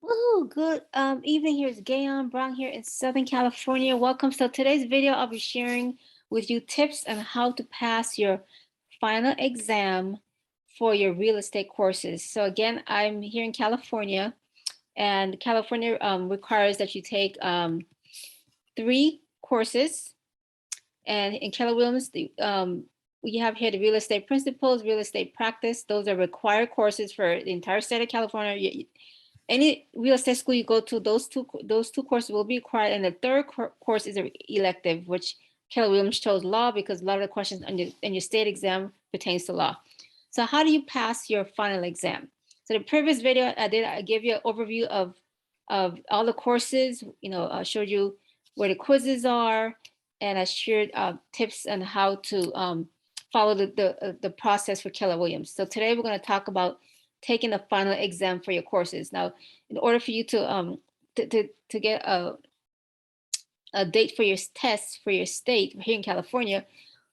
Woohoo, good evening. Here's Gayon Brown here in Southern California. Welcome. So today's video, I'll be sharing with you tips on how to pass your final exam for your real estate courses. So again, I'm here in California, and California requires that you take 3 courses. And in Keller Williams, we have here the real estate principles, real estate practice. Those are required courses for the entire state of California. Any real estate school you go to, those two courses will be required, and the third course is an elective, which Keller Williams chose law because a lot of the questions in your state exam pertains to law. So how do you pass your final exam? So the previous video I gave you an overview of all the courses. I showed you where the quizzes are, and I shared tips on how to follow the process for Keller Williams. So today we're going to talk about taking the final exam for your courses. Now, in order for you to get a date for your tests for your state here in California,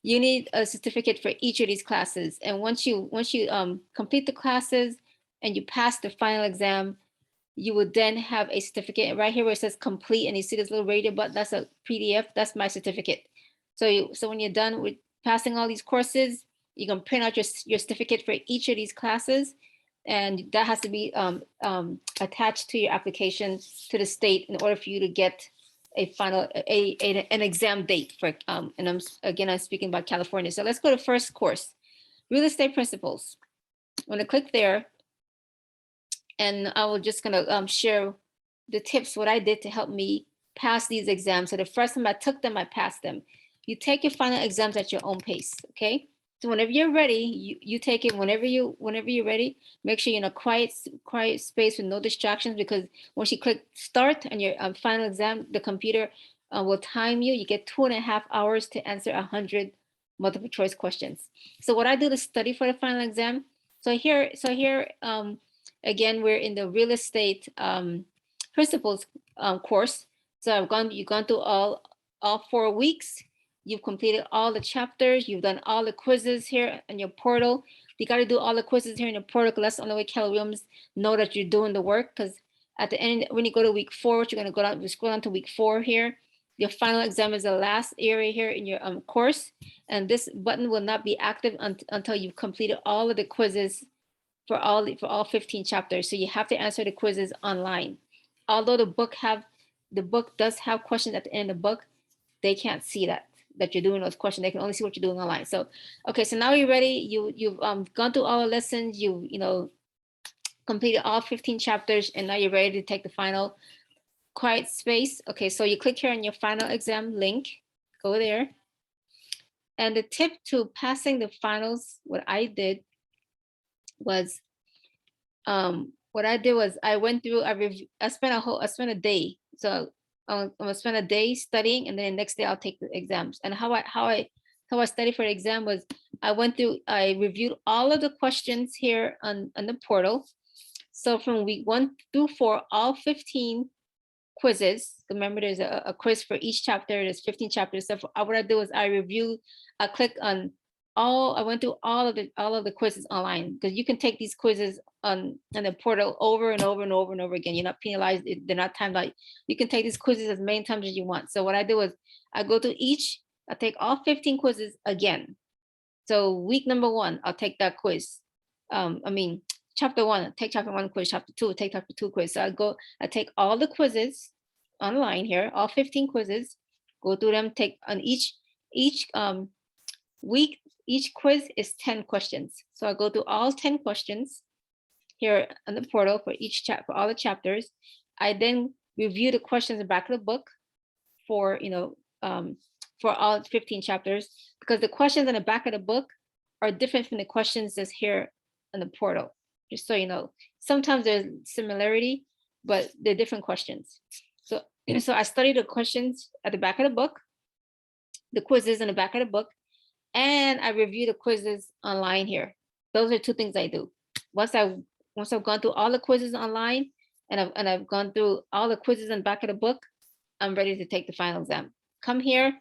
you need a certificate for each of these classes. And once you complete the classes and you pass the final exam, you would then have a certificate right here where it says complete, and you see this little radio button. That's a PDF. That's my certificate. So when you're done with passing all these courses, you can print out your certificate for each of these classes, and that has to be attached to your application to the state in order for you to get a final an exam date for and I'm speaking about California. So let's go to first course, real estate principles. I'm going to click there, and I will just gonna share the tips what I did to help me pass these exams. So the first time I took them, I passed them. You take your final exams at your own pace, okay? So whenever you're ready, you take it whenever you're ready. Make sure you're in a quiet space with no distractions, because once you click start on your final exam, the computer will time you. You get 2.5 hours to answer 100 multiple choice questions. So what I do to study for the final exam. So here, again, we're in the real estate principles course. So you've gone through all 4 weeks. You've completed all the chapters. You've done all the quizzes here in your portal. You got to do all the quizzes here in your portal, because that's the only way Keller Williams know that you're doing the work. Because at the end, when you go to week 4, which you're going to go down, scroll down to week 4 here, your final exam is the last area here in your course. And this button will not be active until you've completed all of the quizzes for all 15 chapters. So you have to answer the quizzes online. Although the book does have questions at the end of the book, they can't see that you're doing those questions. They can only see what you're doing online. So, okay, so now you're ready. You've gone through all the lessons. You completed all 15 chapters, and now you're ready to take the final quiet space. Okay, so you click here on your final exam link. Go there. And the tip to passing the finals, what I did was, I spent a day. So I'm gonna spend a day studying, and then the next day I'll take the exams. And how I studied for the exam was, I reviewed all of the questions here on the portal. So from week 1 through 4, all 15 quizzes. Remember, there's a quiz for each chapter. There's 15 chapters. So what I do is I click on I went through all of the quizzes online, because you can take these quizzes on the portal over and over and over and over again. You're not penalized. They're not timed out. You can take these quizzes as many times as you want. So what I do is I take all 15 quizzes again. So week number 1, I'll take that quiz. Chapter 1, take chapter 1 quiz. Chapter 2, take chapter 2 quiz. So I take all the quizzes online here, all 15 quizzes, go through them, take on each week. Each quiz is 10 questions. So I go through all 10 questions here on the portal for for all the chapters. I then review the questions in the back of the book for all 15 chapters, because the questions in the back of the book are different from the questions that's here on the portal. Just so you know, sometimes there's similarity, but they're different questions. So I study the questions at the back of the book, the quizzes in the back of the book, and I review the quizzes online here. Those are 2 things I do. Once I've gone through all the quizzes online, and I've gone through all the quizzes in the back of the book, I'm ready to take the final exam. Come here,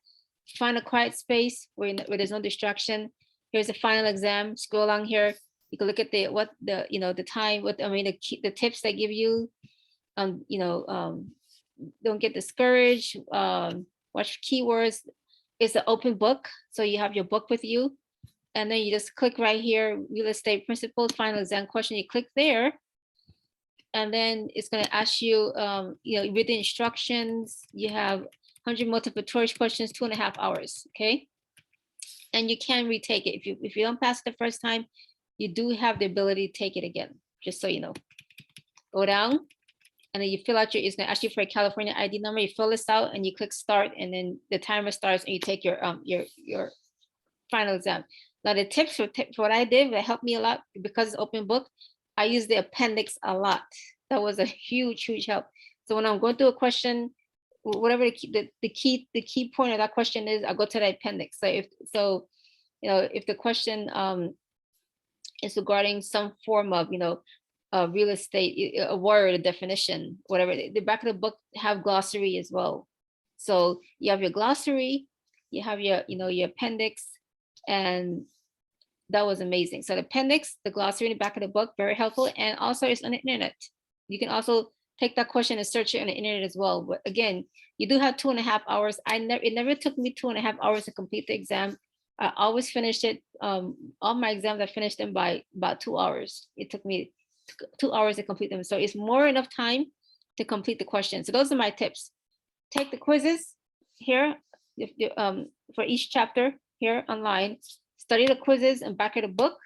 find a quiet space where there's no distraction. Here's the final exam. Scroll along here. You can look at the time, the tips they give you. don't get discouraged. Watch keywords. It's an open book, so you have your book with you, and then you just click right here, real estate principles, final exam question. You click there, and then it's going to ask you, read the instructions. You have 100 multiple choice questions, 2.5 hours. Okay, and you can retake it if you don't pass it the first time. You do have the ability to take it again. Just so you know, go down. And then you fill out it's gonna ask you for a California ID number. You fill this out and you click start, and then the timer starts and you take your final exam. Now the tips for what I did that helped me a lot because it's open book. I use the appendix a lot. That was a huge help. So when I'm going through a question, whatever the key point of that question is, I go to the appendix. So if the question is regarding some form of real estate, a word, a definition, whatever. The back of the book have glossary as well. So you have your glossary, you have your appendix, and that was amazing. So the appendix, the glossary in the back of the book, very helpful. And also it's on the internet. You can also take that question and search it on the internet as well. But again, you do have 2.5 hours. It never took me 2.5 hours to complete the exam. I always finished it. All my exams, I finished them by about 2 hours. It took me 2 hours to complete them. So it's more enough time to complete the questions. So those are my tips. Take the quizzes here for each chapter here online. Study the quizzes and back of the book,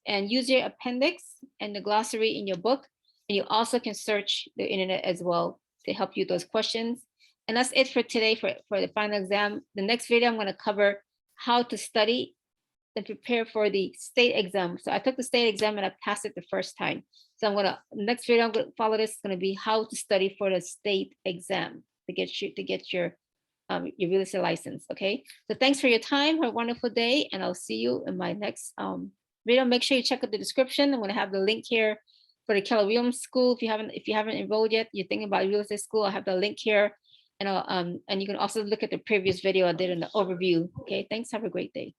and use your appendix and the glossary in your book. And you also can search the internet as well to help you those questions. And that's it for today for the final exam. The next video, I'm going to cover how to study and prepare for the state exam. So I took the state exam and I passed it the first time. So next video I'm going to follow this is going to be how to study for the state exam to get your real estate license. Okay. So thanks for your time. Have a wonderful day, and I'll see you in my next video. Make sure you check out the description. I'm going to have the link here for the Keller Williams School. If you haven't enrolled yet, you're thinking about real estate school, I have the link here. And you can also look at the previous video I did in the overview. Okay. Thanks. Have a great day.